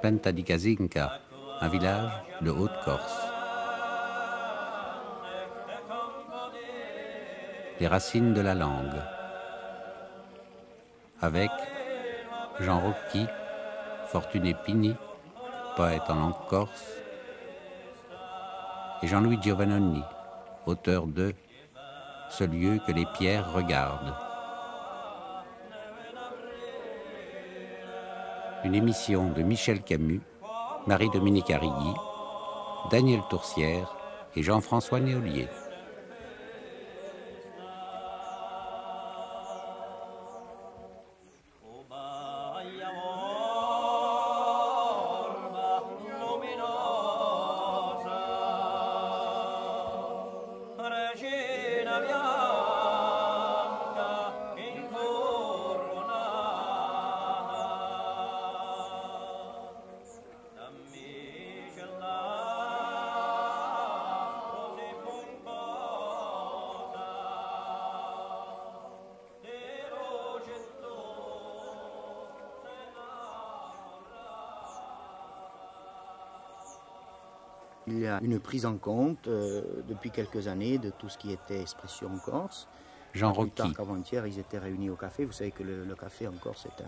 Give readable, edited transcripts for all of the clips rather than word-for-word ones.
Penta di Casinca, un village de Haute-Corse. Les racines de la langue. Avec Jean Rocchi, Fortuné Pini, poète en langue corse, et Jean-Louis Giovannoni, auteur de Ce lieu que les pierres regardent. Une émission de Michel Camus, Marie-Dominique Arrigui, Daniel Toursière et Jean-François Néolier. Il y a une prise en compte depuis quelques années de tout ce qui était expression en Corse. Jean Plus Rocchi. tard qu'avant-hier, ils étaient réunis au café. Vous savez que le café en Corse est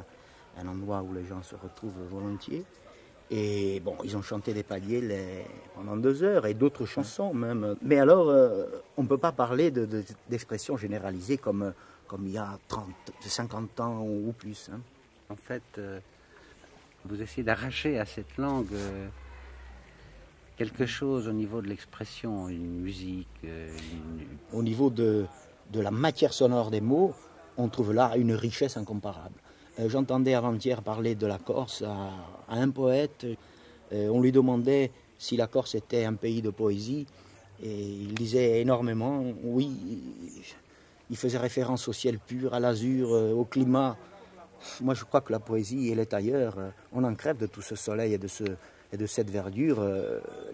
un endroit où les gens se retrouvent volontiers. Et bon, ils ont chanté des paliers pendant 2 heures et d'autres chansons même. Mais alors, on ne peut pas parler d'expression généralisée comme il y a 50 ans ou plus. Hein. En fait, vous essayez d'arracher à cette langue quelque chose au niveau de l'expression, une musique. Au niveau de la matière sonore des mots, on trouve là une richesse incomparable. J'entendais avant-hier parler de la Corse à un poète. On lui demandait si la Corse était un pays de poésie. Et il disait énormément, oui, il faisait référence au ciel pur, à l'azur, au climat. Moi, je crois que la poésie, elle est ailleurs. On en crève de tout ce soleil et de cette verdure.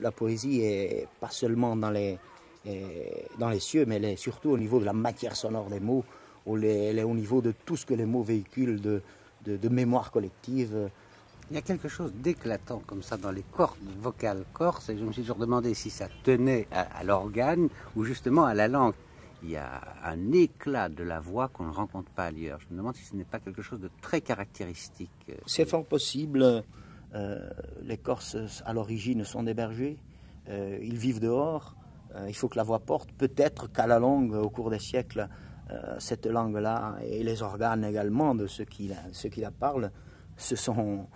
La poésie est pas seulement dans les cieux, mais elle est surtout au niveau de la matière sonore des mots. Elle est au niveau de tout ce que les mots véhiculent de mémoire collective. Il y a quelque chose d'éclatant comme ça dans les cordes vocales corses, et je me suis toujours demandé si ça tenait à l'organe ou justement à la langue. Il y a un éclat de la voix qu'on ne rencontre pas ailleurs. Je me demande si ce n'est pas quelque chose de très caractéristique. C'est fort possible. Les Corses, à l'origine, sont des bergers. Ils vivent dehors. Il faut que la voix porte. Peut-être qu'à la longue, au cours des siècles, cette langue-là et les organes également de ceux qui la parlent se sont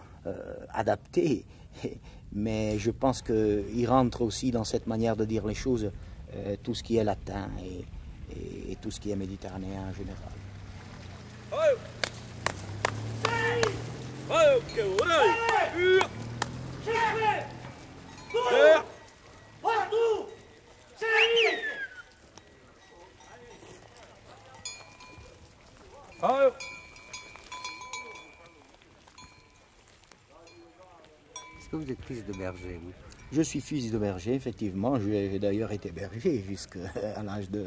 adaptés. Mais je pense qu'il rentre aussi dans cette manière de dire les choses tout ce qui est latin et tout ce qui est méditerranéen en général. Est-ce que vous êtes fils de berger, vous? Je suis fils de berger, effectivement. J'ai d'ailleurs été berger jusqu'à l'âge de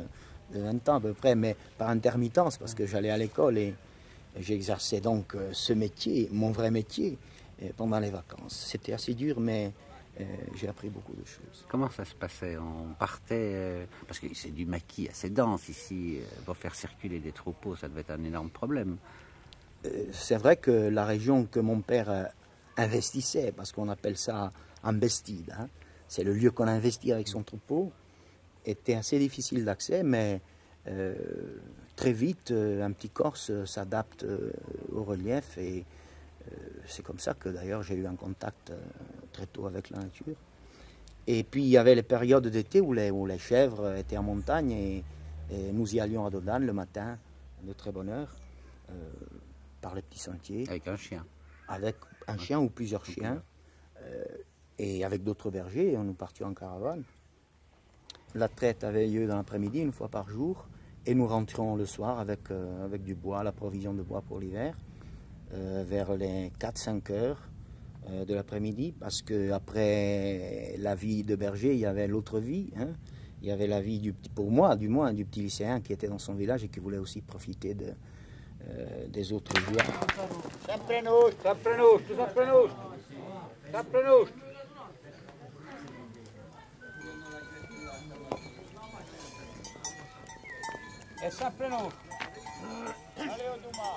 20 ans à peu près, mais par intermittence, parce que j'allais à l'école et j'exerçais donc ce métier, mon vrai métier, pendant les vacances. C'était assez dur, mais j'ai appris beaucoup de choses. Comment ça se passait? On partait, parce que c'est du maquis assez dense ici, pour faire circuler des troupeaux, ça devait être un énorme problème. C'est vrai que la région que mon père investissait, parce qu'on appelle ça embestide, hein. C'est le lieu qu'on investit avec son troupeau, était assez difficile d'accès, mais très vite, un petit Corse s'adapte au relief, et c'est comme ça que d'ailleurs j'ai eu un contact très tôt avec la nature. Et puis il y avait les périodes d'été où les chèvres étaient en montagne, et nous y allions à Dodane le matin, de très bonne heure, par les petits sentiers. Avec un chien. Avec un chien ou plusieurs chiens, et avec d'autres bergers, nous partions en caravane. La traite avait lieu dans l'après-midi, une fois par jour, et nous rentrions le soir avec du bois, la provision de bois pour l'hiver, vers les 4-5 heures de l'après-midi, parce qu'après la vie de berger, il y avait l'autre vie, hein. Il y avait la vie, pour moi du moins, du petit lycéen qui était dans son village et qui voulait aussi profiter des autres joies. Sempre nous, sempre nous, tu sempre nous, sempre nous. E sempre nous. Allez, Odouma.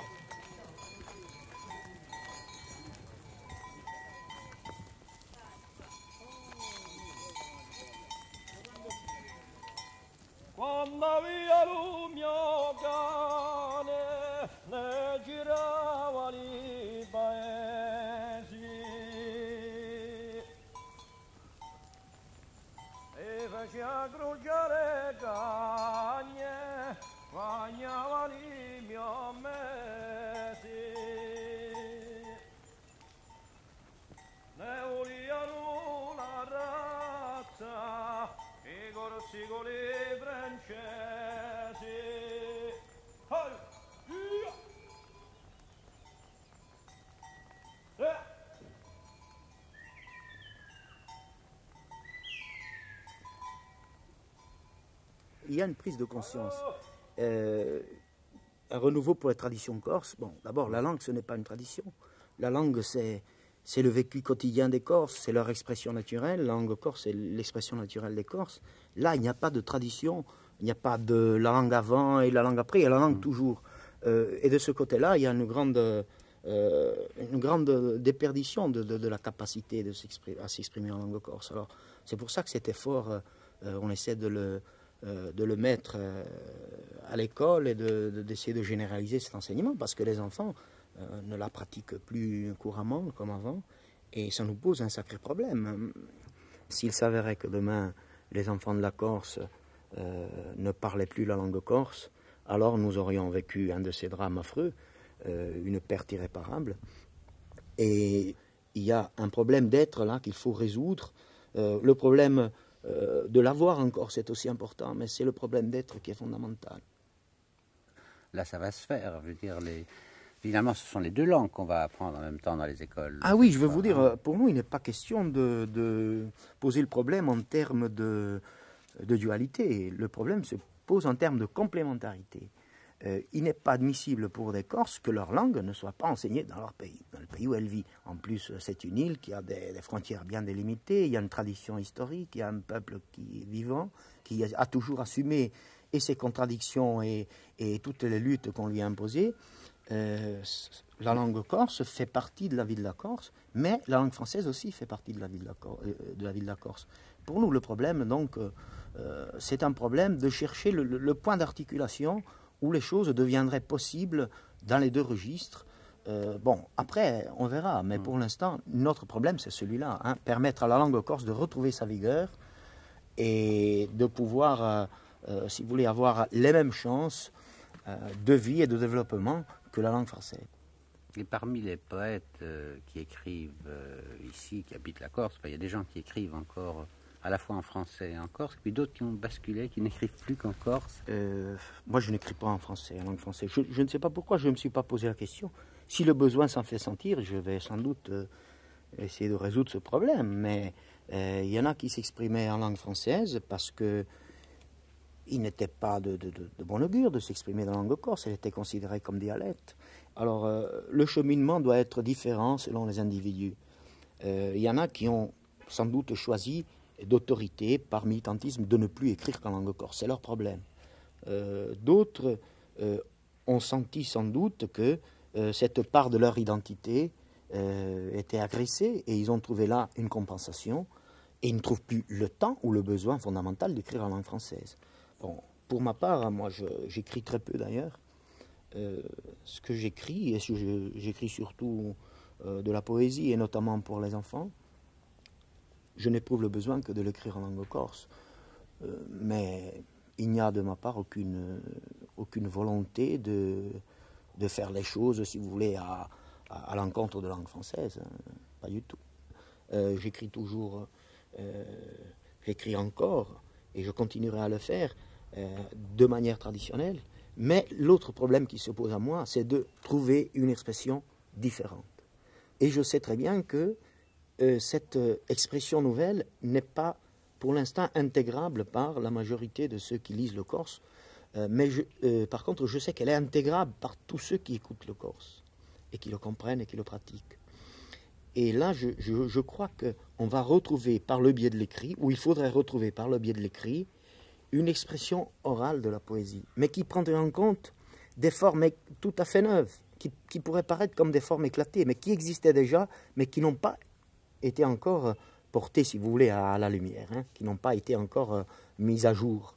Quando via il mio cane ne girava i paesi e faceva grugiare cagne, bagnava i miei mesi. Ne volevano una razza i corsi con i francesi. Il y a une prise de conscience, un renouveau pour les traditions corses. Bon, d'abord, la langue, ce n'est pas une tradition. La langue, c'est le vécu quotidien des Corses, c'est leur expression naturelle. La langue corse, c'est l'expression naturelle des Corses. Là, il n'y a pas de tradition, il n'y a pas de la langue avant et la langue après, il y a la langue toujours. Et de ce côté-là, il y a une grande déperdition de la capacité à s'exprimer en langue corse. Alors, c'est pour ça que cet effort, on essaie de le mettre à l'école et d'essayer de généraliser cet enseignement, parce que les enfants ne la pratiquent plus couramment comme avant, et ça nous pose un sacré problème. S'il s'avérait que demain les enfants de la Corse ne parlaient plus la langue corse, alors nous aurions vécu un de ces drames affreux, une perte irréparable. Et il y a un problème d'être là qu'il faut résoudre. Le problème de l'avoir en Corse est aussi important, mais c'est le problème d'être qui est fondamental. Là, ça va se faire. Je veux dire, finalement, ce sont les deux langues qu'on va apprendre en même temps dans les écoles. Ah oui, je veux vous dire, pour nous, il n'est pas question de poser le problème en termes de dualité. Le problème se pose en termes de complémentarité. Il n'est pas admissible pour des Corses que leur langue ne soit pas enseignée dans leur pays, dans le pays où elle vit. En plus, c'est une île qui a des frontières bien délimitées, il y a une tradition historique, il y a un peuple qui est vivant, qui a toujours assumé et ses contradictions et toutes les luttes qu'on lui a imposées. La langue corse fait partie de la vie de la Corse, mais la langue française aussi fait partie de la vie de la Corse. Pour nous, le problème, donc, c'est un problème de chercher le point d'articulation où les choses deviendraient possibles dans les deux registres. Bon, après, on verra, mais pour l'instant, notre problème, c'est celui-là, hein, permettre à la langue corse de retrouver sa vigueur et de pouvoir, si vous voulez, avoir les mêmes chances de vie et de développement que la langue française. Et parmi les poètes qui écrivent ici, qui habitent la Corse, il y a des gens qui écrivent encore à la fois en français et en corse, puis d'autres qui ont basculé, qui n'écrivent plus qu'en corse. Moi, je n'écris pas en français, en langue française. Je ne sais pas pourquoi, je ne me suis pas posé la question. Si le besoin s'en fait sentir, je vais sans doute essayer de résoudre ce problème. Mais il y en a qui s'exprimaient en langue française parce que il n'était pas de bon augure de s'exprimer dans la langue corse, elle était considérée comme dialecte. Alors, le cheminement doit être différent selon les individus. Il y en a qui ont sans doute choisi d'autorité, par militantisme, de ne plus écrire qu'en langue corse. C'est leur problème. D'autres ont senti sans doute que cette part de leur identité étaient agressés et ils ont trouvé là une compensation et ils ne trouvent plus le temps ou le besoin fondamental d'écrire en langue française. Bon, pour ma part, moi j'écris très peu d'ailleurs. Ce que j'écris, et j'écris surtout de la poésie et notamment pour les enfants, je n'éprouve le besoin que de l'écrire en langue corse. Mais il n'y a de ma part aucune volonté de faire les choses, si vous voulez, à l'encontre de la langue française. Pas du tout. J'écris toujours, j'écris encore, et je continuerai à le faire de manière traditionnelle. Mais l'autre problème qui se pose à moi, c'est de trouver une expression différente. Et je sais très bien que cette expression nouvelle n'est pas pour l'instant intégrable par la majorité de ceux qui lisent le corse, mais par contre je sais qu'elle est intégrable par tous ceux qui écoutent le corse et qui le comprennent et qui le pratiquent. Et là je crois qu'on va retrouver par le biais de l'écrit, ou il faudrait retrouver par le biais de l'écrit, une expression orale de la poésie, mais qui prendrait en compte des formes tout à fait neuves, qui pourraient paraître comme des formes éclatées, mais qui existaient déjà, mais qui n'ont pas été encore portées, si vous voulez, à la lumière, qui n'ont pas été encore mises à jour.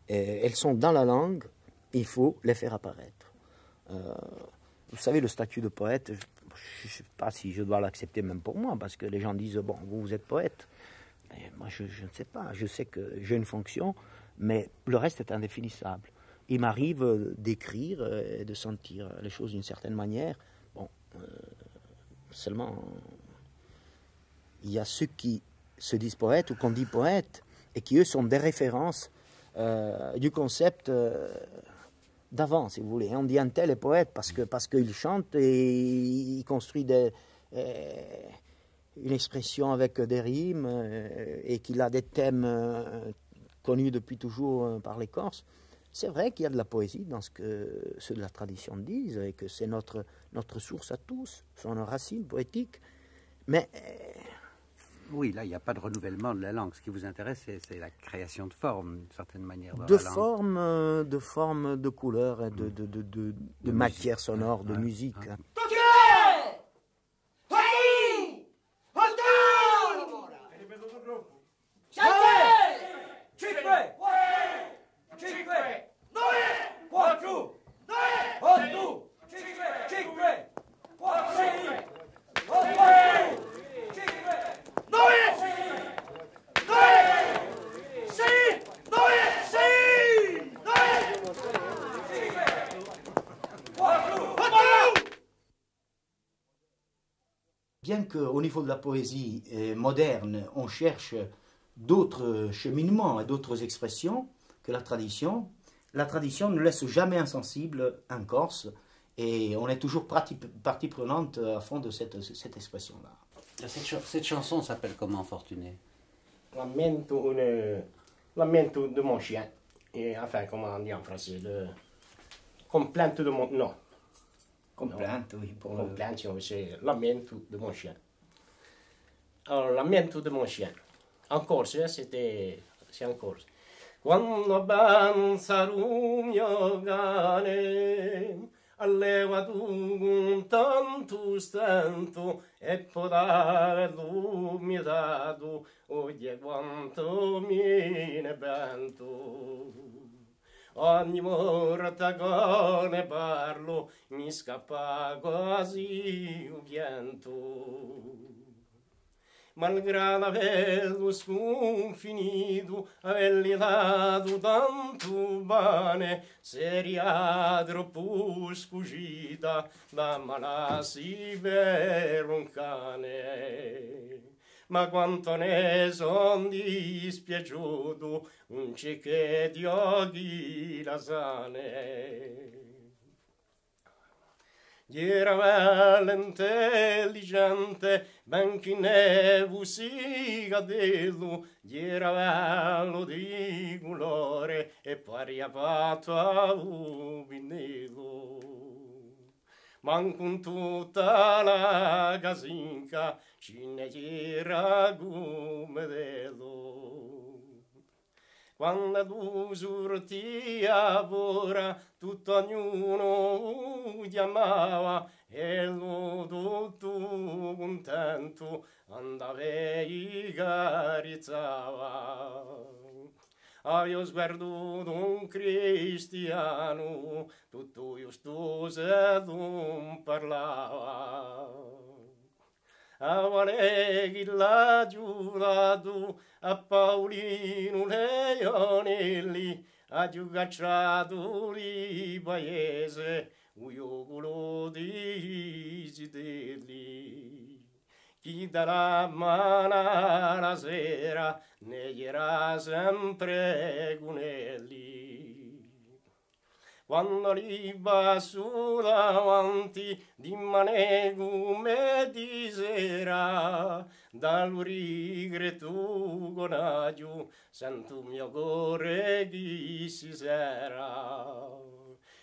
Elles sont dans la langue, il faut les faire apparaître. Vous savez, le statut de poète, je ne sais pas si je dois l'accepter même pour moi, parce que les gens disent, bon, vous êtes poète. Et moi, je ne sais pas, je sais que j'ai une fonction, mais le reste est indéfinissable. Il m'arrive d'écrire et de sentir les choses d'une certaine manière. Bon, seulement, il y a ceux qui se disent poètes ou qu'on dit poètes et qui, eux, sont des références du concept d'avant, si vous voulez. On dit un tel est poète parce qu'il chante et il construit une expression avec des rimes et qu'il a des thèmes connus depuis toujours par les Corses. C'est vrai qu'il y a de la poésie dans ce que ceux de la tradition disent et que c'est notre source à tous, sont nos racines poétiques. Mais oui, là, il n'y a pas de renouvellement de la langue. Ce qui vous intéresse, c'est la création de formes, d'une certaine manière. De formes, de couleurs et de matière sonore, de musique. Bien qu'au niveau de la poésie moderne, on cherche d'autres cheminements et d'autres expressions que la tradition ne laisse jamais insensible un Corse et on est toujours partie prenante à fond de cette expression-là. Cette chanson s'appelle comment, Fortuné? Lamento de mon chien. Et, enfin, comment on dit en français, complainte de mon... Non. Complainte, oui. Complainte, c'est lamento de mon chien. Alors, lamento de mon chien. En corse, c'est en corse. Quando avanza il mio cane, alleva tu con tanto stento e può dare l'umidado, oye quanto mi ne pento. Ogni volta che ne parlo mi scappa quasi un pianto. Malgrado averlo sconfinito, avergli dato tanto bene, seria troppo scuscita da malassi per un cane. Ma quanto ne son dispiaciuto, un cicche di occhi la sane. Era bella intelligente, ben che ne vusi cadello, era bello di colore e paria fatto a vinello. Man con tutta la casinca ci ne era come dello. Quando sortia ora, tutto ognuno chiamava e lo tutto contento andava e carizzava. Avevo sguardo d'un cristiano, tutto giustoso non parlava. Avale chi l'ha giurato a Paolino Leonelli, ha giugacciato li paese, io quello di Zitelli. Chi darà mano la sera, ne era sempre Gunelli. Quando li basso davanti, di manego me di sera, dal rigreto conaggio, sento mio cuore chi si sera.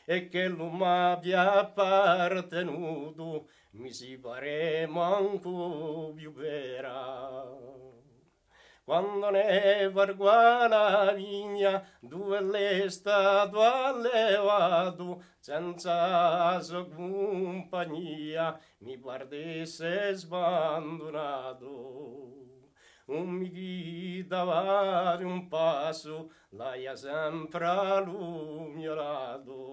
E che l'uomo abbia appartenuto, mi si pare manco più vera. Quando ne vargua la vigna, dove l'è stato allevato, senza sua compagnia, mi guardesse sbandonato. Un mi guidava di un passo, l'ha sempre allumerato.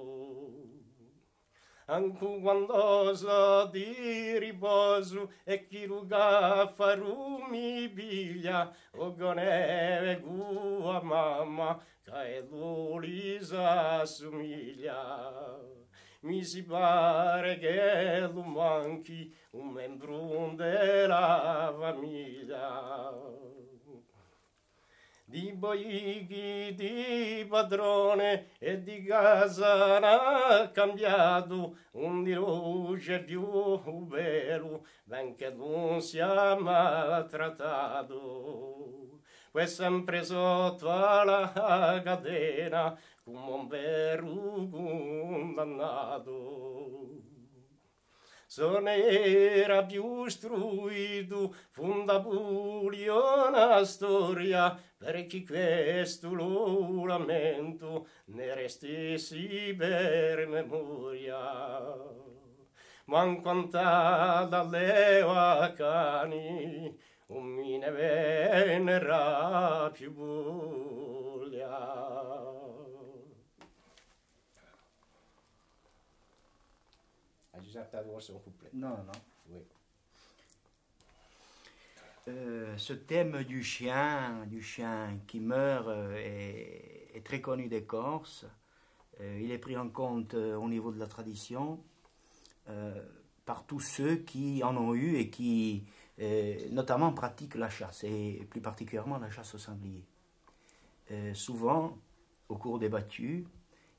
Anche quando so di riposo e chi ruga faru mi piglia, o goneve a mamma, che l'olisa assomiglia. Mi si pare che lo manchi un membro della famiglia. Di boichi di padrone e di casa n'ha cambiato, un di luce più bello, benché non sia maltrattato. Poi sempre sotto alla catena, come un vero condannato. Sono era più istruito, fonda pure una storia, perché questo lo lamento ne restessi per memoria. Ma quanta dalle cani, un mi ne venera più voglia. Giuseppe Adorso un couplet. Non, non. Oui. Ce thème du chien qui meurt est très connu des Corses. Il est pris en compte au niveau de la tradition par tous ceux qui en ont eu et qui notamment pratiquent la chasse, et plus particulièrement la chasse au sanglier. Souvent, au cours des battues,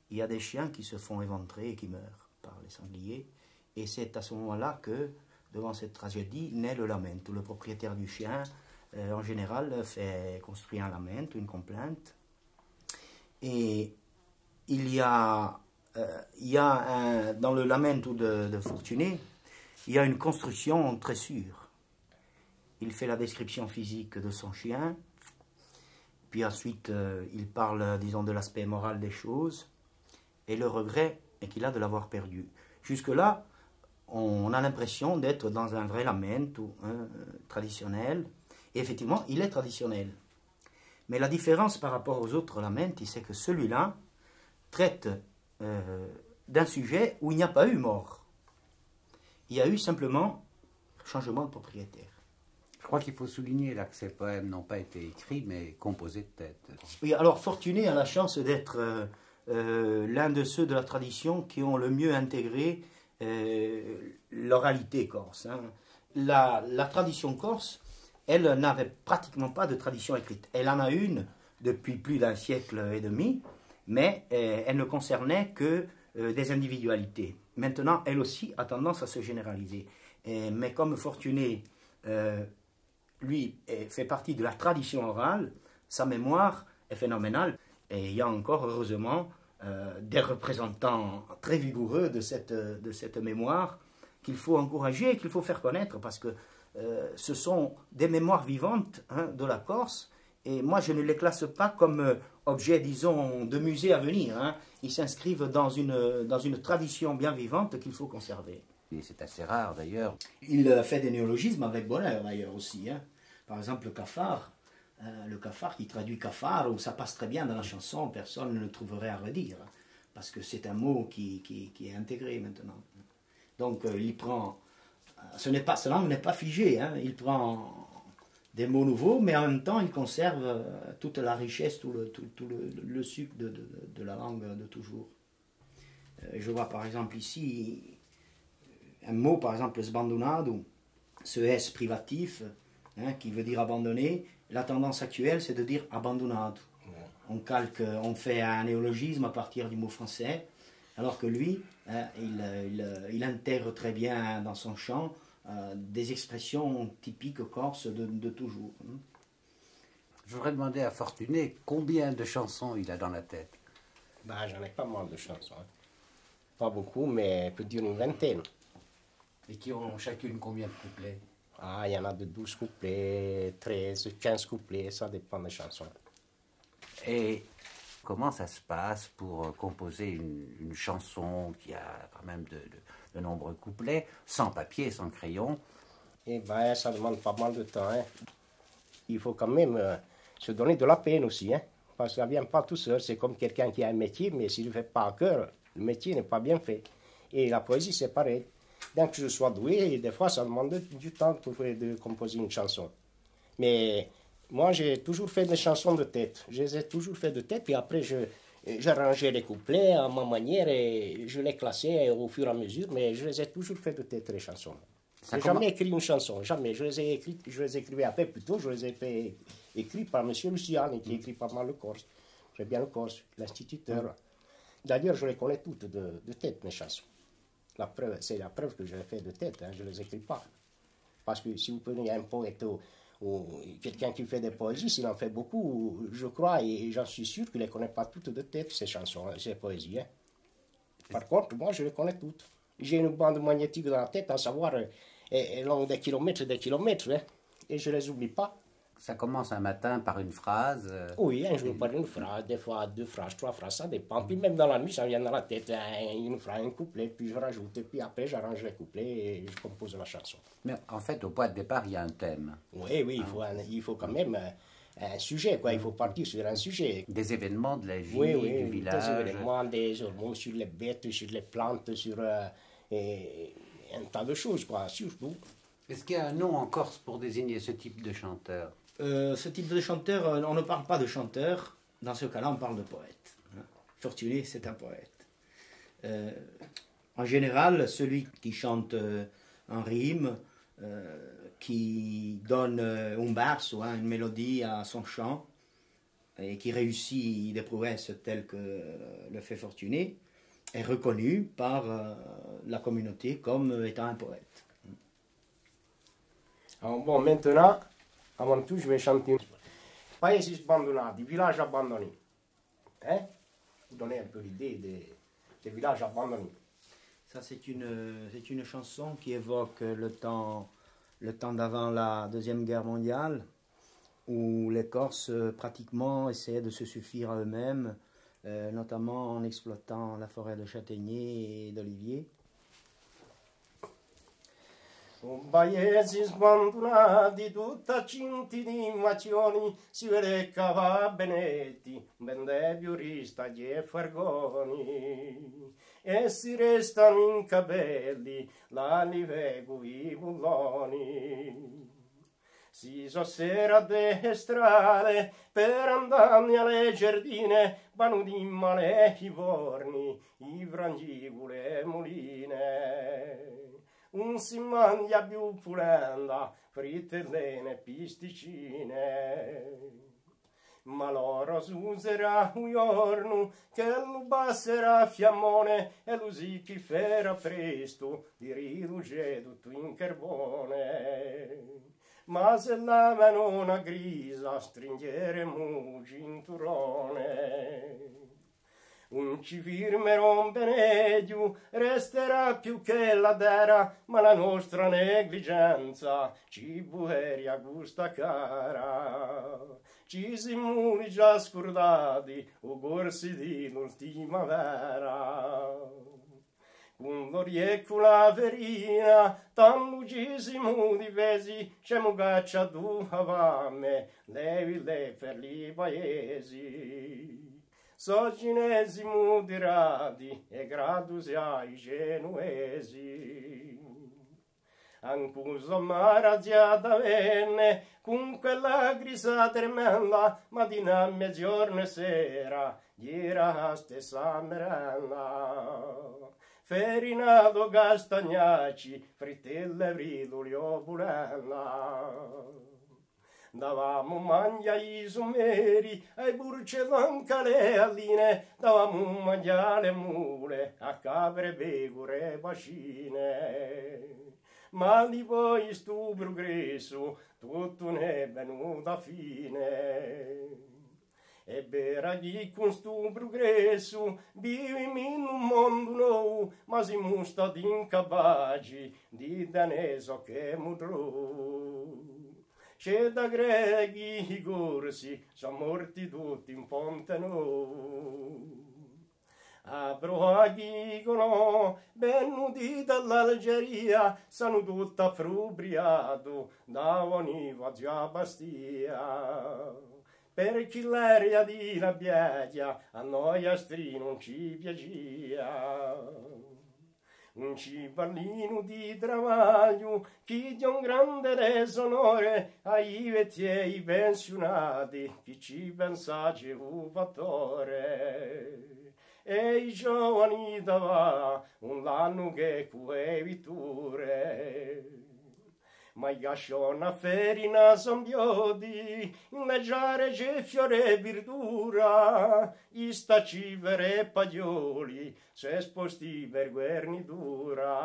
il y a des chiens qui se font éventrer et qui meurent par les sangliers. Et c'est à ce moment-là que, devant cette tragédie, naît le lamento. Le propriétaire du chien, en général, fait construire un lamento, une complainte. Et il y a dans le lamento de Fortuné, il y a une construction en tressure. Il fait la description physique de son chien, puis ensuite il parle, disons, de l'aspect moral des choses, et le regret est qu'il a de l'avoir perdu. Jusque-là, on a l'impression d'être dans un vrai lamento traditionnel, et effectivement, il est traditionnel. Mais la différence par rapport aux autres lamenti, c'est que celui-là traite d'un sujet où il n'y a pas eu mort. Il y a eu simplement changement de propriétaire. Je crois qu'il faut souligner là que ces poèmes n'ont pas été écrits, mais composés de tête. Oui, alors Fortuné a la chance d'être l'un de ceux de la tradition qui ont le mieux intégré l'oralité corse. Hein. La tradition corse, elle n'avait pratiquement pas de tradition écrite. Elle en a une depuis plus d'un siècle et demi, mais elle ne concernait que des individualités. Maintenant, elle aussi a tendance à se généraliser. Mais comme Fortuné, lui, fait partie de la tradition orale, sa mémoire est phénoménale. Et il y a encore, heureusement, des représentants très vigoureux de cette mémoire qu'il faut encourager et qu'il faut faire connaître, parce que ce sont des mémoires vivantes, hein, de la Corse, Et moi, je ne les classe pas comme objets, disons, de musée à venir. Hein. Ils s'inscrivent dans une tradition bien vivante qu'il faut conserver. Et c'est assez rare d'ailleurs. Il fait des néologismes avec bonheur d'ailleurs aussi. Hein. Par exemple, le cafard qui traduit cafard, où ça passe très bien dans la chanson, personne ne le trouverait à redire. Parce que c'est un mot qui est intégré maintenant. Donc il prend... Sa langue n'est pas figée. Hein. Il prend des mots nouveaux, mais en même temps, il conserve toute la richesse, tout le sucre de la langue de toujours. Je vois par exemple ici un mot, par exemple, sbandonado, ce S privatif, hein, qui veut dire abandonner. La tendance actuelle, c'est de dire abandonado. On fait un néologisme à partir du mot français, alors que lui, hein, il intègre très bien dans son chant des expressions typiques corses de toujours. Hein. Je voudrais demander à Fortuné combien de chansons il a dans la tête. Ben, j'en ai pas mal de chansons. Hein. Pas beaucoup, mais peut dire une vingtaine. Et qui ont chacune combien de couplets? Ah, il y en a de 12 couplets, 13, 15 couplets, ça dépend des chansons. Et comment ça se passe pour composer une chanson qui a quand même de nombreux couplets, sans papier, sans crayon? Eh ben, ça demande pas mal de temps. Hein. Il faut quand même se donner de la peine aussi. Hein, parce que ça ne vient pas tout seul. C'est comme quelqu'un qui a un métier, mais s'il ne le fait pas à cœur, le métier n'est pas bien fait. Et la poésie, c'est pareil. Bien que je sois doué, des fois, ça demande du temps de composer une chanson. Mais moi, j'ai toujours fait des chansons de tête. Je les ai toujours fait de tête, et après, j'arrangeais les couplets à ma manière et je les classais au fur et à mesure, mais je les ai toujours fait de tête, les chansons. Je n'ai jamais écrit une chanson, jamais. Je les écrivais après, plutôt, je les ai fait écrits par M. Luciani, qui écrit pas mal le corse. Très bien le corse, l'instituteur. D'ailleurs, je les connais toutes de tête, mes chansons. C'est la preuve que je les fais de tête, hein, je ne les écris pas. Parce que si vous prenez un poète ou quelqu'un qui fait des poésies, s'il en fait beaucoup, je crois, et j'en suis sûr qu'il ne les connaît pas toutes de tête, ces chansons, ces poésies. Hein. Par contre, moi, je les connais toutes. J'ai une bande magnétique dans la tête, à savoir, long des kilomètres, hein, et je ne les oublie pas. Ça commence un matin par une phrase. Oui, un jour par une phrase, des fois 2 phrases, 3 phrases, ça dépend. Puis même dans la nuit, ça vient dans la tête, une phrase, un couplet, puis je rajoute, et puis après j'arrange les couplets et je compose la chanson. Mais en fait, au point de départ, il y a un thème. Oui, il faut quand même un sujet, quoi. Il faut partir sur un sujet. Des événements de la vie, oui, du village. Des événements, des hormones sur les bêtes, sur les plantes, sur un tas de choses, quoi, surtout. Est-ce qu'il y a un nom en Corse pour désigner ce type de chanteur? Ce type de chanteur, on ne parle pas de chanteur. Dans ce cas-là, on parle de poète. Fortuné, c'est un poète. En général, celui qui chante en rime, qui donne un verso, une mélodie à son chant, et qui réussit des prouesses telles que le fait Fortuné, est reconnu par la communauté comme étant un poète. Alors, bon, maintenant, avant tout, je vais chanter Paesi sbandonati, village abandonné. Hein? Vous donnez un peu l'idée des villages abandonnés. Ça, c'est une chanson qui évoque le temps d'avant la Deuxième Guerre mondiale, où les Corses pratiquement essayaient de se suffire à eux-mêmes, notamment en exploitant la forêt de châtaigniers et d'oliviers. Paesi sbandonati, tutta cinti di macioni, si vede cava benetti, bende piuristagli e fargoni, e si restano in capelli, la livegu i bulloni. Si sossera a destrare per andarmi alle giardine, vanno di male i vorni, i frangivole e moline. Un si mangia più pulenda, fritellene e pisticine. Ma loro s'userà un giorno che lo passerà fiammone e lo si chi farà presto di riduce tutto in carbone. Ma se la manona grisa stringere mu cinturone. non ci firmerò meglio, resterà più che la terra, ma la nostra negligenza ci bueria gusta cara. Ci siamo già scordati, o corsi di l'ultima vera. Con l'oriecula verina, tanto ci siamo difesi, c'è caccia tu avame, levi le per i paesi. So cinesi moderati e gradusi ai genuesi. Ancuso maraziata venne, con quella grisa tremenda, mattina, mezzogiorno e sera, gli era la stessa merenda. Ferinato castagnaci, frittelle, fritoli o bulella. Davamo mangia ai sumeri, ai burcelanca le alline, davamo mangiare le mule, a capre, pecore e bacine. Ma di poi stu progresso, tutto ne è venuto a fine. E per chi con stu progresso vivi in un mondo nuovo, ma siamo stati incapaci di daneso che mudrò. C'è da greci i corsi, sono morti tutti in Ponte Nuovo. A Broaghi dicono, venuti dall'Algeria, sono tutti affrubriato, da Oniva a Bastia. Per chi l'aria di la biaglia, a noi astri non ci piaceva. Un cipallino di travaglio, chi di un grande resonore, ai vecchi e ai pensionati, chi ci pensa c'è un fattore. E i giovani dava un l'anno che cue vitture. Ma i gasciona ferina son biodi, in leggiare c'è fiore e verdura, i stacivere e paglioli, se sposti per guernitura.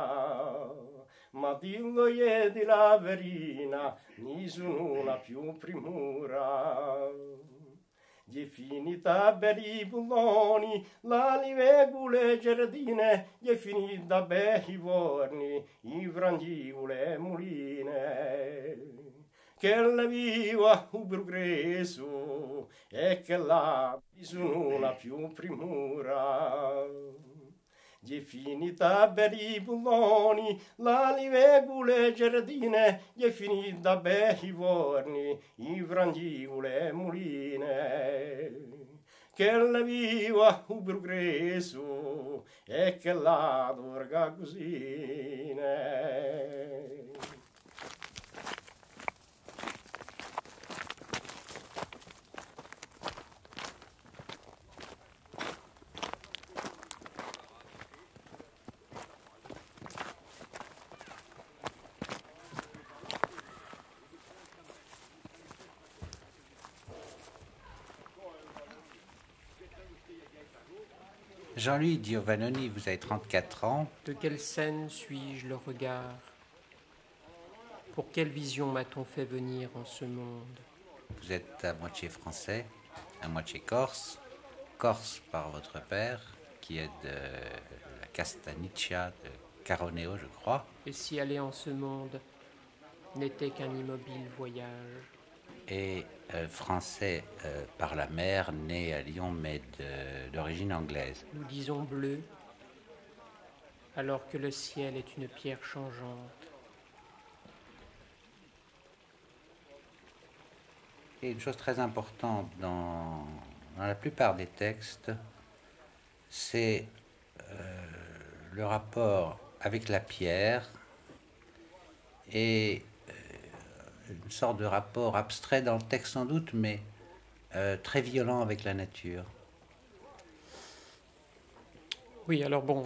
Ma dillo è di la verina, nessuna più primura. Gli finita per i bulloni, la livegule giardine, gli è finita per i vorni, i frangivole e muline. Che la viva un progresso e che la bisogna più primura. Gli è finita per i bulloni, la livegule giardine, gli è finita per i vorni, i frangivole e muline. Che la viva un progresso e che la dorga così. Jean-Louis Giovannoni, vous avez 34 ans. De quelle scène suis-je le regard? Pour quelle vision m'a-t-on fait venir en ce monde? Vous êtes à moitié français, à moitié corse. Corse par votre père, qui est de la Castagniccia, de Caroneo, je crois. Et si aller en ce monde n'était qu'un immobile voyage? Et français par la mère, né à Lyon, mais d'origine anglaise. Nous disons bleu, alors que le ciel est une pierre changeante. Et une chose très importante dans la plupart des textes, c'est le rapport avec la pierre et une sorte de rapport abstrait dans le texte sans doute, mais très violent avec la nature. Oui, alors bon,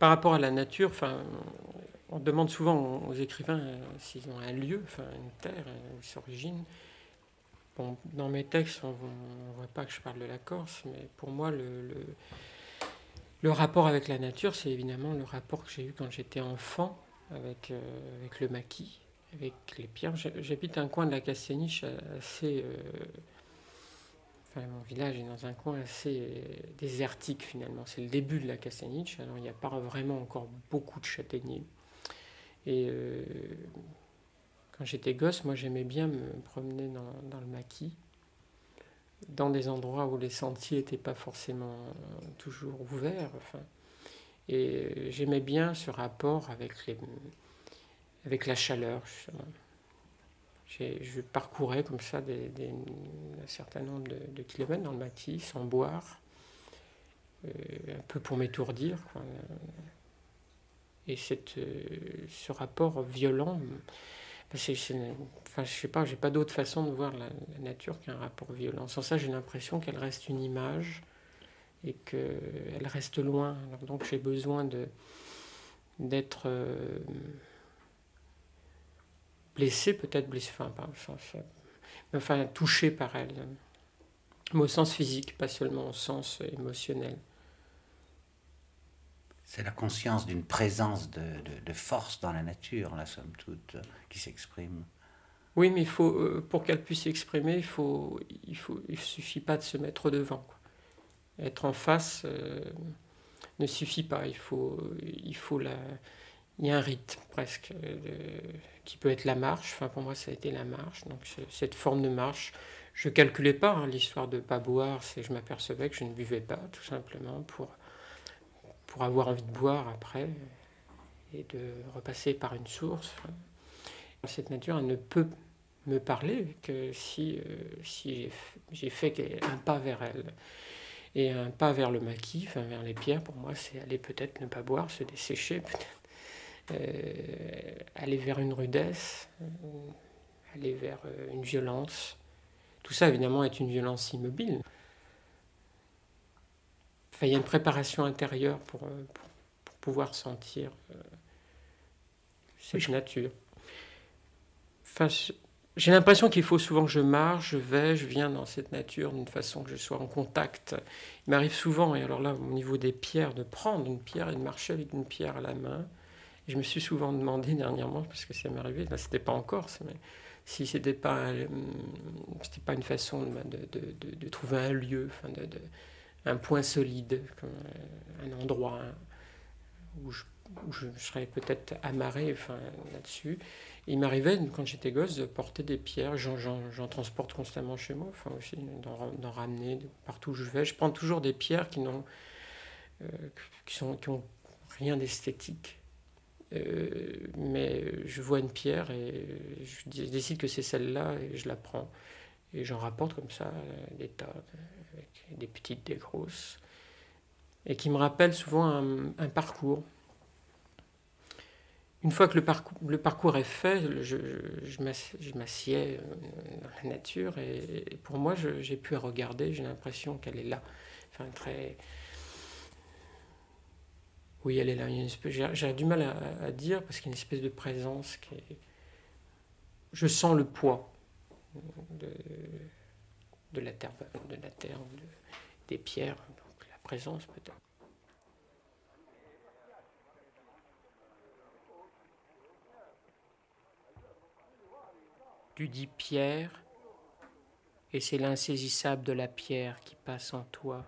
par rapport à la nature, on demande souvent aux écrivains s'ils ont un lieu, une terre, où s'origine. Bon, dans mes textes, on ne voit pas que je parle de la Corse, mais pour moi, le rapport avec la nature, c'est évidemment le rapport que j'ai eu quand j'étais enfant, avec le maquis, avec les pierres. J'habite un coin de la Castagniche assez Enfin, mon village est dans un coin assez désertique finalement. C'est le début de la Castaniche, alors il n'y a pas vraiment encore beaucoup de châtaigniers. Et quand j'étais gosse, moi j'aimais bien me promener dans le maquis, dans des endroits où les sentiers n'étaient pas forcément toujours ouverts. Enfin, et j'aimais bien ce rapport avec la chaleur, justement. Je parcourais comme ça un certain nombre de kilomètres dans le maquis, sans boire, un peu pour m'étourdir, quoi. Et ce rapport violent, enfin, je sais pas, j'ai pas d'autre façon de voir la nature qu'un rapport violent. Sans ça, j'ai l'impression qu'elle reste une image et qu'elle reste loin. Alors donc j'ai besoin d'être blessé, peut-être blessé, enfin touché par elle, mais au sens physique, pas seulement au sens émotionnel. C'est la conscience d'une présence de force dans la nature, la somme toute, qui s'exprime. Oui, mais il faut, pour qu'elle puisse s'exprimer, il suffit pas de se mettre devant, quoi. Être en face ne suffit pas. Il y a un rite presque qui peut être la marche. Enfin, pour moi, ça a été la marche. Donc cette forme de marche, je calculais pas, hein, l'histoire de pas boire. C'est je m'apercevais que je ne buvais pas, tout simplement pour avoir envie de boire après et de repasser par une source. Enfin, cette nature, elle ne peut me parler que si j'ai fait un pas vers elle. Et un pas vers le maquis, enfin vers les pierres, pour moi, c'est aller peut-être ne pas boire, se dessécher, peut-être aller vers une rudesse, aller vers une violence. Tout ça, évidemment, est une violence immobile. Enfin, il y a une préparation intérieure pour pouvoir sentir cette nature. Enfin, j'ai l'impression qu'il faut souvent que je marche, je viens dans cette nature d'une façon que je sois en contact. Il m'arrive souvent, et alors là, au niveau des pierres, de prendre une pierre et de marcher avec une pierre à la main. Et je me suis souvent demandé dernièrement, parce que ça m'est arrivé, là c'était pas en Corse, mais si c'était pas une façon de trouver un lieu, enfin un point solide, comme un endroit où je serais peut-être amarré, enfin, là-dessus. Et il m'arrivait, quand j'étais gosse, de porter des pierres. J'en transporte constamment chez moi, enfin aussi, d'en ramener partout où je vais. Je prends toujours des pierres qui ont rien d'esthétique. Mais je vois une pierre et je décide que c'est celle-là et je la prends. Et j'en rapporte comme ça des tas, avec des petites, des grosses, et qui me rappellent souvent un parcours. Une fois que le parcours est fait, je m'assieds dans la nature et pour moi, j'ai pu regarder, j'ai l'impression qu'elle est là. Enfin, oui, elle est là. J'ai du mal à dire parce qu'il y a une espèce de présence qui est... Je sens le poids de la terre, des pierres, donc la présence peut-être. Tu dis pierre, et c'est l'insaisissable de la pierre qui passe en toi.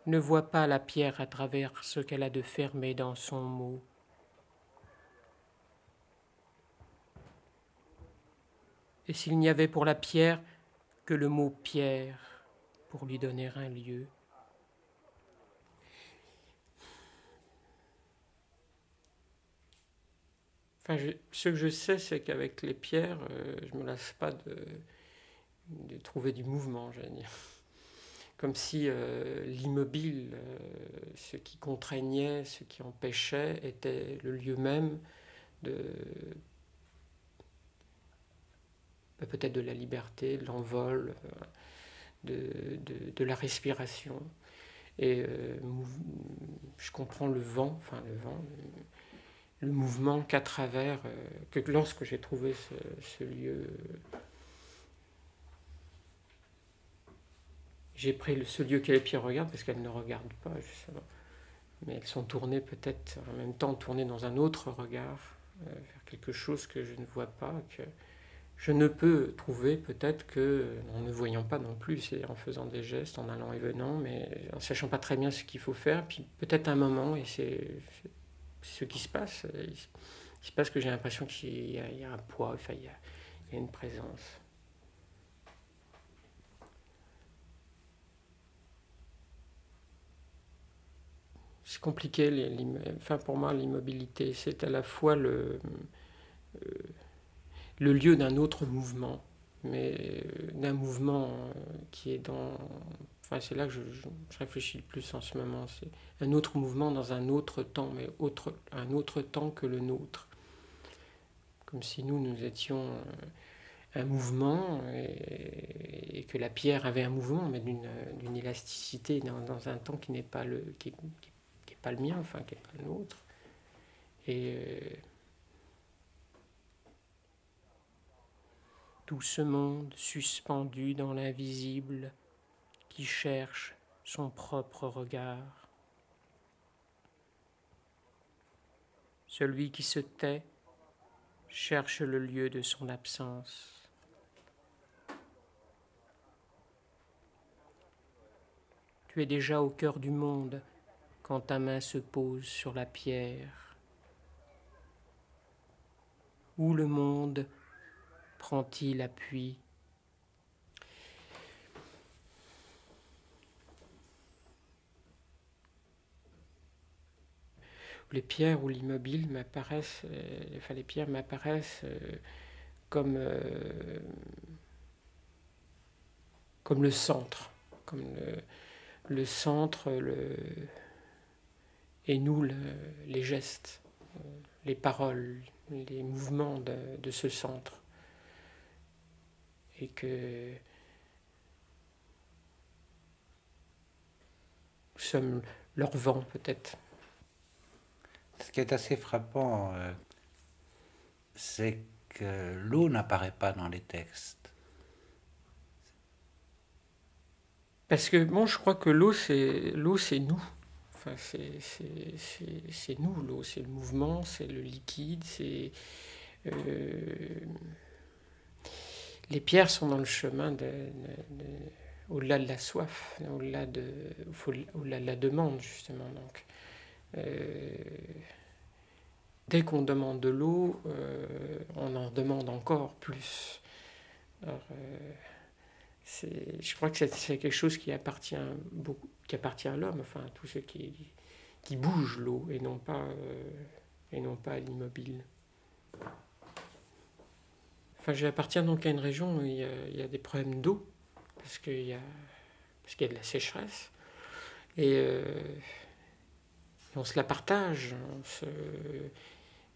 Ne vois pas la pierre à travers ce qu'elle a de fermé dans son mot. Et s'il n'y avait pour la pierre que le mot pierre pour lui donner un lieu. Enfin, ce que je sais, c'est qu'avec les pierres, je ne me lasse pas de trouver du mouvement, j'allais dire. Comme si l'immobile, ce qui contraignait, ce qui empêchait, était le lieu même peut-être de la liberté, de l'envol, de la respiration. Et je comprends le vent, le mouvement qu'à travers, que lorsque j'ai trouvé ce lieu, j'ai pris ce lieu que les pierres regardent, parce qu'elles ne regardent pas, justement, mais elles sont tournées peut-être, en même temps tournées dans un autre regard, vers quelque chose que je ne vois pas, Je ne peux trouver peut-être que, en ne voyant pas non plus, c'est en faisant des gestes, en allant et venant, mais en sachant pas très bien ce qu'il faut faire, puis peut-être un moment, et c'est ce qui se passe. Il se passe que j'ai l'impression qu'il y a un poids, enfin, il y a une présence. C'est compliqué, enfin, pour moi, l'immobilité, c'est à la fois le lieu d'un autre mouvement, mais d'un mouvement qui est dans... Enfin, c'est là que je réfléchis le plus en ce moment. C'est un autre mouvement dans un autre temps, mais un autre temps que le nôtre. Comme si nous étions un mouvement et que la pierre avait un mouvement, mais d'une élasticité dans un temps qui n'est pas qui est pas le mien, enfin, qui n'est pas le nôtre. Et tout ce monde suspendu dans l'invisible qui cherche son propre regard. Celui qui se tait cherche le lieu de son absence. Tu es déjà au cœur du monde quand ta main se pose sur la pierre. Où le monde prend-il appui ? Les pierres ou l'immobile m'apparaissent, les pierres m'apparaissent comme le centre, comme le centre, et nous les gestes, les paroles, les mouvements de ce centre. Et que nous sommes leur vent peut-être. Ce qui est assez frappant, c'est que l'eau n'apparaît pas dans les textes. Parce que bon, je crois que l'eau c'est nous. Enfin, c'est nous, l'eau, c'est le mouvement, c'est le liquide, c'est les pierres sont dans le chemin au-delà de la soif, au-delà de la demande justement. Donc, dès qu'on demande de l'eau, on en demande encore plus. Alors, je crois que c'est quelque chose qui appartient à l'homme, enfin à tout ce qui bouge l'eau et non pas à l'immobile. Enfin, j'appartiens donc à une région où il y a des problèmes d'eau parce qu'il y a de la sécheresse et on se la partage.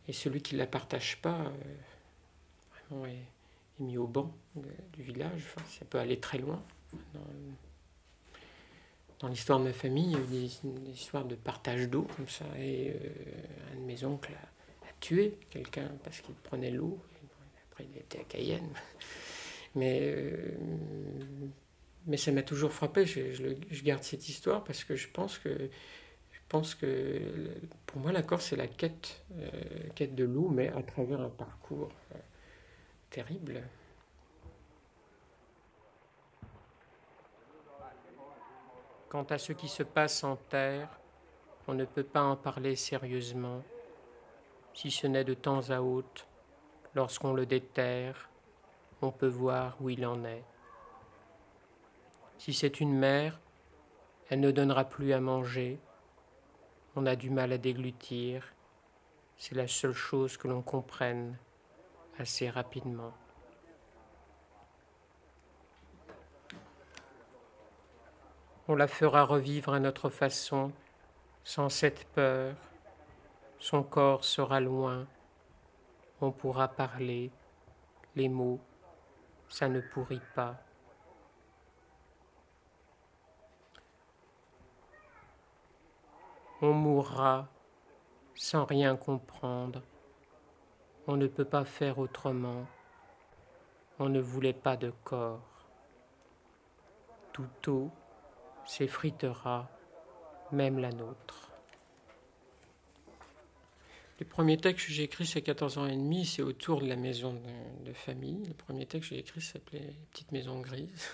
Et celui qui ne la partage pas vraiment est mis au banc du village. Enfin, ça peut aller très loin. Dans l'histoire de ma famille, il y a eu des histoires de partage d'eau comme ça. Et un de mes oncles a tué quelqu'un parce qu'il prenait l'eau. Après, il était à Cayenne. Mais ça m'a toujours frappé. Je garde cette histoire parce que je pense que pour moi, la Corse, c'est la quête de l'eau, mais à travers un parcours terrible. Quant à ce qui se passe en terre, on ne peut pas en parler sérieusement, si ce n'est de temps à autre, lorsqu'on le déterre, on peut voir où il en est. Si c'est une mère, elle ne donnera plus à manger, on a du mal à déglutir, c'est la seule chose que l'on comprenne assez rapidement. On la fera revivre à notre façon, sans cette peur. Son corps sera loin, on pourra parler, les mots, ça ne pourrit pas. On mourra sans rien comprendre. On ne peut pas faire autrement. On ne voulait pas de corps. Toute eau s'effritera, même la nôtre. Le premier texte que j'ai écrit, c'est 14 ans et demi, c'est autour de la maison de famille. Le premier texte que j'ai écrit s'appelait « Petite maison grise ».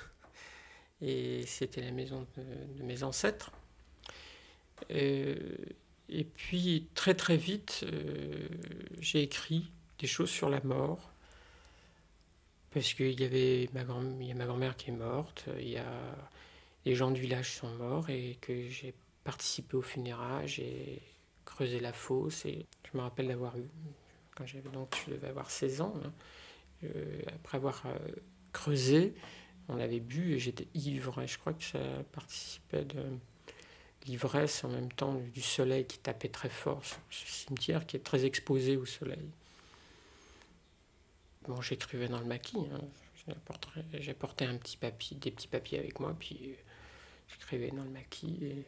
Et c'était la maison de mes ancêtres. Et puis, très très vite, j'ai écrit des choses sur la mort. Parce qu'il y avait ma grand-mère qui est morte, il y a les gens du village sont morts et que j'ai participé aux funérailles, j'ai creusé la fosse et je me rappelle d'avoir eu, quand j'avais donc, je devais avoir 16 ans, hein, après avoir creusé, on avait bu et j'étais ivre et je crois que ça participait de l'ivresse en même temps du soleil qui tapait très fort sur ce cimetière qui est très exposé au soleil. Bon, j'écrivais dans le maquis, hein. J'ai porté un petit papier, des petits papiers avec moi, puis j'écrivais dans le maquis. Et...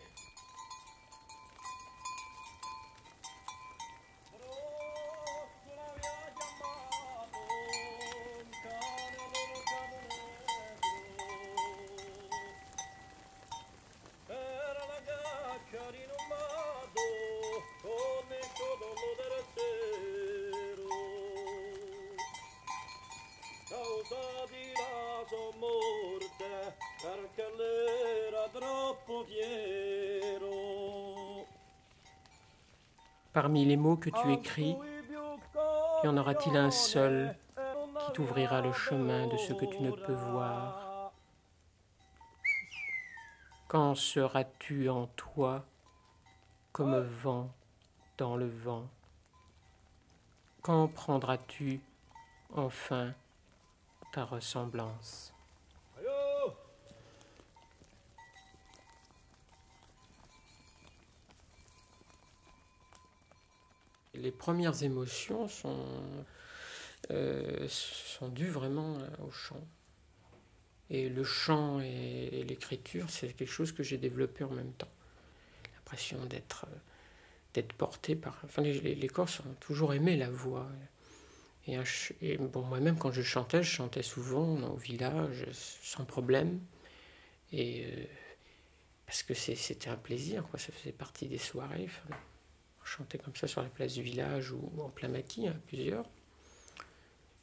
Parmi les mots que tu écris, y en aura-t-il un seul qui t'ouvrira le chemin de ce que tu ne peux voir? Quand seras-tu en toi comme vent dans le vent? Quand prendras-tu enfin ta ressemblance? Les premières émotions sont dues vraiment au chant. Et le chant et l'écriture, c'est quelque chose que j'ai développé en même temps. L'impression d'être porté par... Enfin, les Corses ont toujours aimé la voix. Et bon, moi-même, quand je chantais souvent au village, sans problème. Et parce que c'était un plaisir, quoi. Ça faisait partie des soirées. Enfin, on chantait comme ça sur la place du village ou en plein maquis, hein, plusieurs.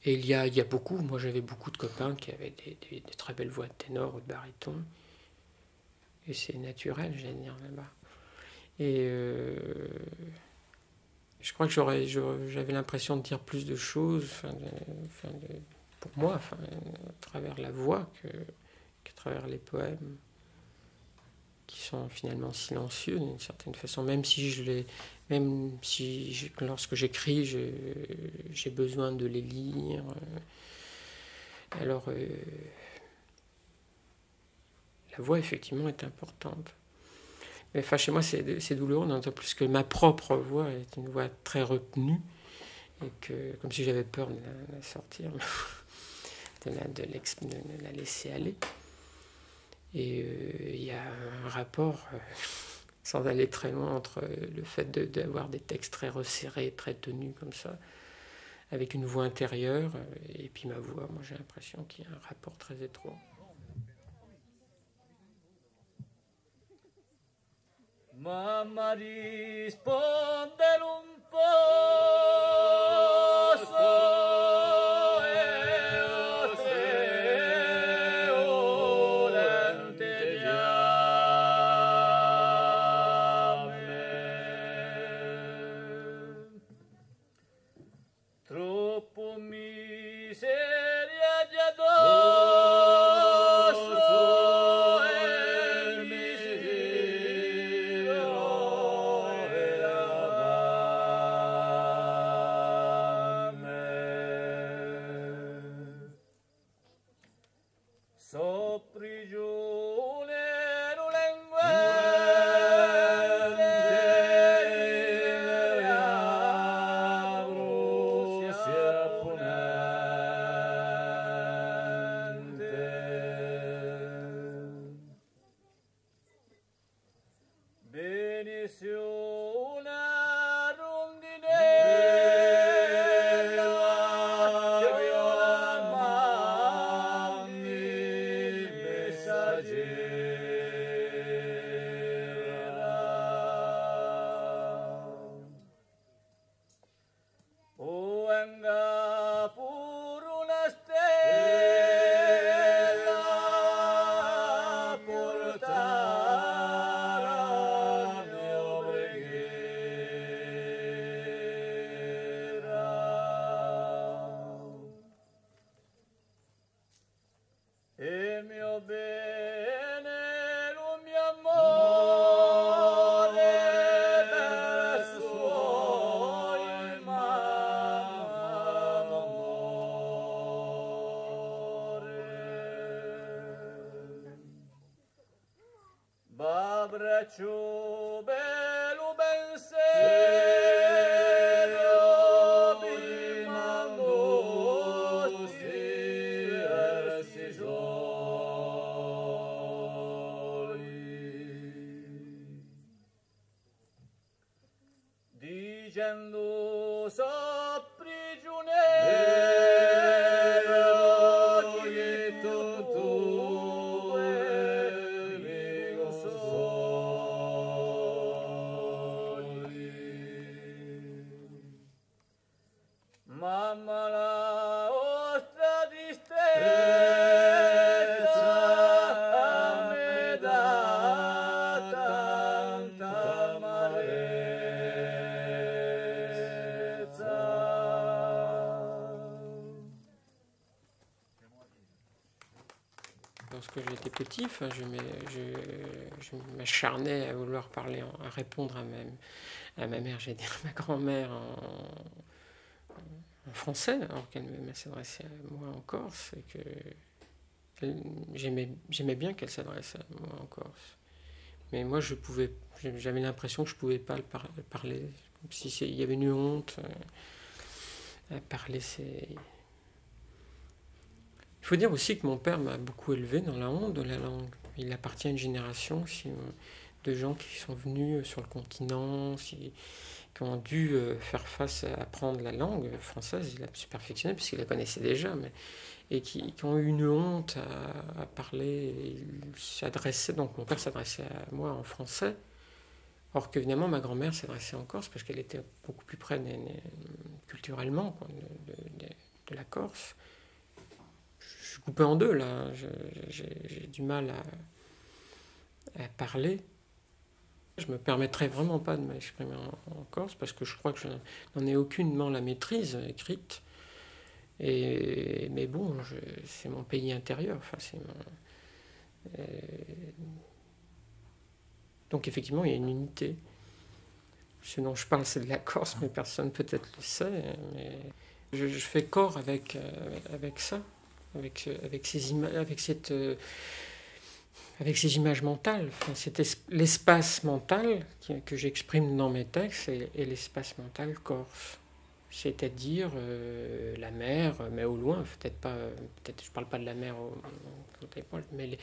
Et il y a beaucoup, moi j'avais beaucoup de copains qui avaient des très belles voix de ténor ou de baryton. Et c'est naturel, j'allais dire, là-bas. Et je crois que j'avais l'impression de dire plus de choses, pour moi, à travers la voix qu'à travers les poèmes, qui sont finalement silencieux d'une certaine façon, lorsque j'écris, j'ai besoin de les lire. Alors, la voix, effectivement, est importante. Mais enfin, chez moi, c'est douloureux, d'autant plus que ma propre voix est une voix très retenue, et que, comme si j'avais peur de la sortir, de la laisser aller. Et il y a un rapport, sans aller très loin, entre le fait d'avoir des textes très resserrés, très tenus comme ça, avec une voix intérieure, et puis ma voix. Moi, j'ai l'impression qu'il y a un rapport très étroit. Mamma risponde un po'. Troppo miseria di addosso e misero eravamo. So prigioniero venga pur una stella portare la mia preghiera. E mio bene, lo mio amore, per suoi m'amore. Babbraccio bello ben serio, mi mando si dicendo so prigioniero che tu amico soli. Mamma la ostra tristezza me dà tanta amarezza. Lorsque j'étais petit, enfin, je m'acharnais à vouloir parler, à répondre à ma mère, j'allais dire à ma grand-mère en français, alors qu'elle s'adressait à moi en corse, et que j'aimais bien qu'elle s'adresse à moi en corse. Mais moi, j'avais l'impression que je ne pouvais pas le parler. Il y avait une honte à parler. Il faut dire aussi que mon père m'a beaucoup élevé dans la honte de la langue. Il appartient à une génération aussi, de gens qui sont venus sur le continent, qui ont dû faire face à apprendre la langue française. Il a su perfectionner puisqu'il la connaissait déjà, et qui ont eu une honte à parler. Donc mon père s'adressait à moi en français, or qu'évidemment ma grand-mère s'adressait en corse parce qu'elle était beaucoup plus près culturellement quoi, de la Corse. Je suis coupé en deux là, j'ai du mal à parler. Je me permettrai vraiment pas de m'exprimer en corse parce que je crois que je n'en ai aucunement la maîtrise écrite. Mais bon, c'est mon pays intérieur. Enfin, donc effectivement, il y a une unité. Ce dont je parle, c'est de la Corse, mais personne peut-être le sait. Mais je fais corps avec ça, avec ces images mentales. Enfin, l'espace mental que j'exprime dans mes textes et l'espace mental corse. C'est-à-dire la mer, mais au loin, peut-être je ne parle pas de la mer mais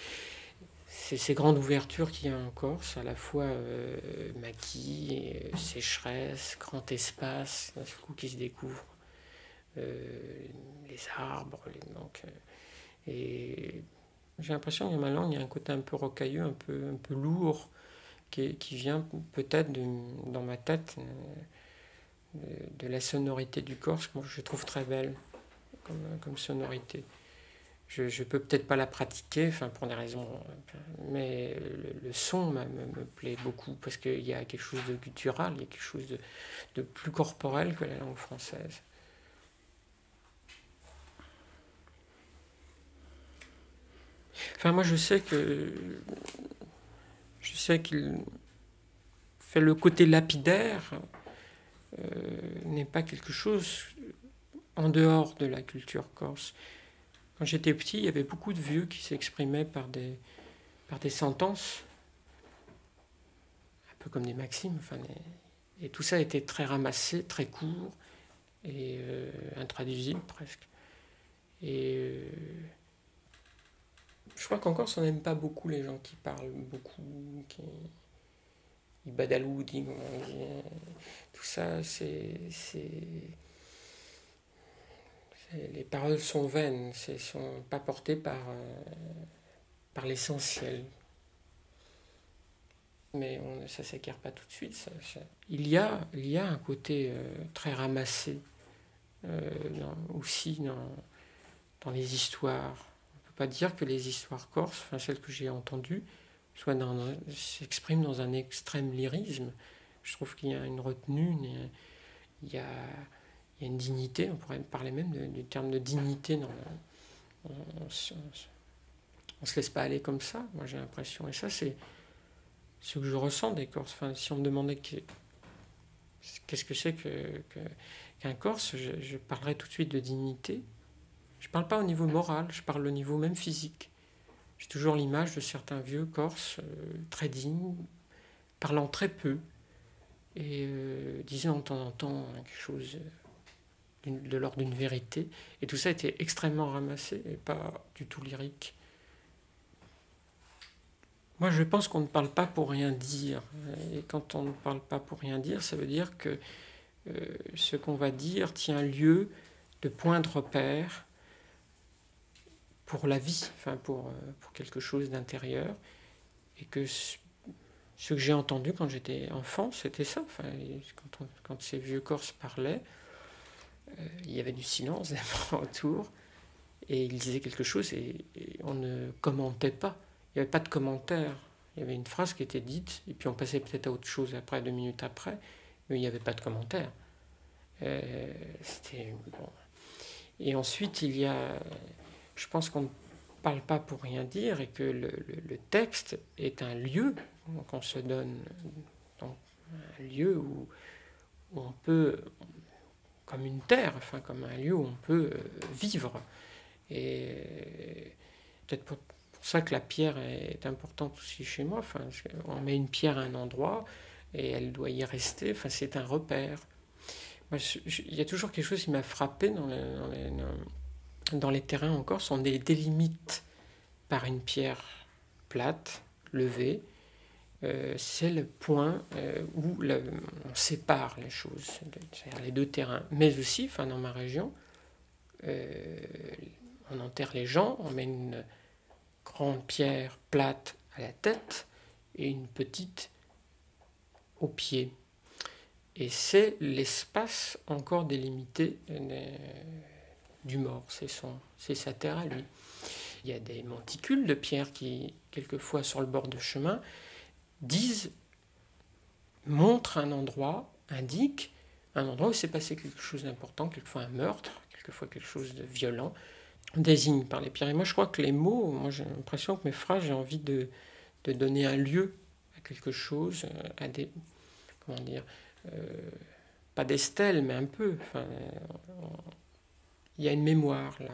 ces grandes ouvertures qu'il y a en Corse, à la fois maquis, sécheresse, grand espace, d'un seul coup qui se découvre, les arbres, et j'ai l'impression que dans ma langue, il y a un côté un peu rocailleux, un peu lourd, qui vient peut-être dans ma tête de la sonorité du Corse, que je trouve très belle comme sonorité. Je ne peux peut-être pas la pratiquer, enfin pour des raisons, mais le son me plaît beaucoup parce qu'il y a quelque chose de guttural, il y a quelque chose de plus corporel que la langue française. Enfin moi je sais qu'il fait le côté lapidaire n'est pas quelque chose en dehors de la culture corse. Quand j'étais petit, il y avait beaucoup de vieux qui s'exprimaient par des sentences, un peu comme des maximes, et tout ça était très ramassé, très court et intraduisible presque. Et je crois qu'en Corse, on n'aime pas beaucoup les gens qui parlent beaucoup, ils badalou, tout ça, les paroles sont vaines, ne sont pas portées par l'essentiel. Mais ça ne s'acquiert pas tout de suite. Il y a un côté très ramassé aussi dans les histoires. On ne peut pas dire que les histoires corses, enfin celles que j'ai entendues, s'expriment dans un extrême lyrisme. Je trouve qu'il y a une retenue, il y a une dignité, on pourrait parler même du terme de dignité. On ne se laisse pas aller comme ça, moi j'ai l'impression. Et ça, c'est ce que je ressens des Corses. Enfin, si on me demandait qu'est-ce que c'est qu'un Corse, je parlerais tout de suite de dignité. Je ne parle pas au niveau moral, je parle au niveau même physique. J'ai toujours l'image de certains vieux Corses très dignes, parlant très peu, et disant de temps en temps quelque chose de l'ordre d'une vérité. Et tout ça était extrêmement ramassé et pas du tout lyrique. Moi, je pense qu'on ne parle pas pour rien dire. Et quand on ne parle pas pour rien dire, ça veut dire que ce qu'on va dire tient lieu de point de repère pour la vie, enfin pour quelque chose d'intérieur. Et que ce que j'ai entendu quand j'étais enfant, c'était ça. Enfin, quand ces vieux Corses parlaient, il y avait du silence autour, et ils disaient quelque chose et on ne commentait pas. Il n'y avait pas de commentaire. Il y avait une phrase qui était dite, et puis on passait peut-être à autre chose après, 2 minutes après, mais il n'y avait pas de commentaire. C'était bon. Et ensuite, il y a... Je pense qu'on ne parle pas pour rien dire, et que le texte est un lieu qu'on se donne, donc un lieu où on peut, comme une terre, enfin comme un lieu où on peut vivre. Et peut-être pour ça que la pierre est importante aussi chez moi. Enfin, on met une pierre à un endroit et elle doit y rester. Enfin, c'est un repère. Moi, il y a toujours quelque chose qui m'a frappé dans les terrains en Corse. On les délimite par une pierre plate, levée. C'est le point où on sépare les choses, c'est-à-dire les deux terrains. Mais aussi, enfin, dans ma région, on enterre les gens, on met une grande pierre plate à la tête et une petite au pied. Et c'est l'espace encore délimité du mort, c'est sa terre à lui. Il y a des monticules de pierre qui, quelquefois sur le bord de chemin, montrent un endroit, indiquent un endroit où s'est passé quelque chose d'important, quelquefois un meurtre, quelquefois quelque chose de violent, désigne par les pierres. Et moi, je crois que les mots, moi j'ai l'impression que mes phrases, j'ai envie de donner un lieu à quelque chose, à des, comment dire, pas des stèles, mais un peu. Enfin, il y a une mémoire là.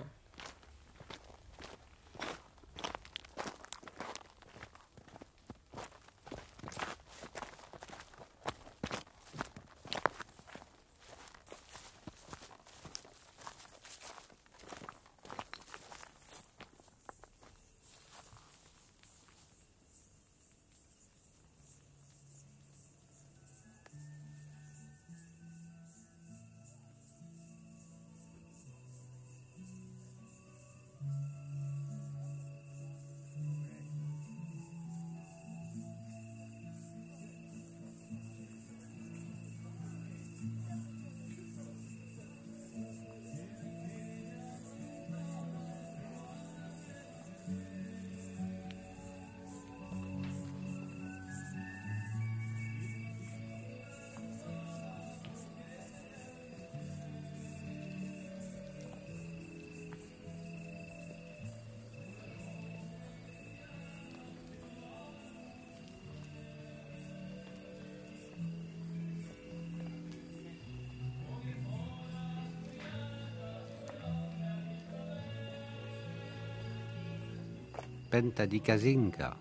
Penta di Casinga,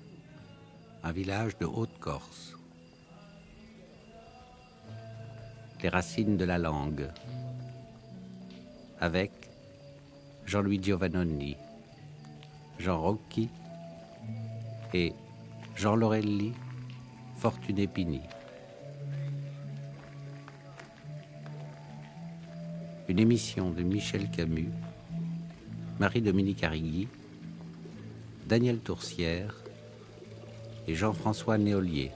un village de Haute-Corse. Les racines de la langue, avec Jean-Louis Giovannoni, Jean Rocchi et Jean Lorelli, Fortuné Pini. Une émission de Michel Camus, Marie-Dominique Arrigui, Daniel Toursière et Jean-François Néolier.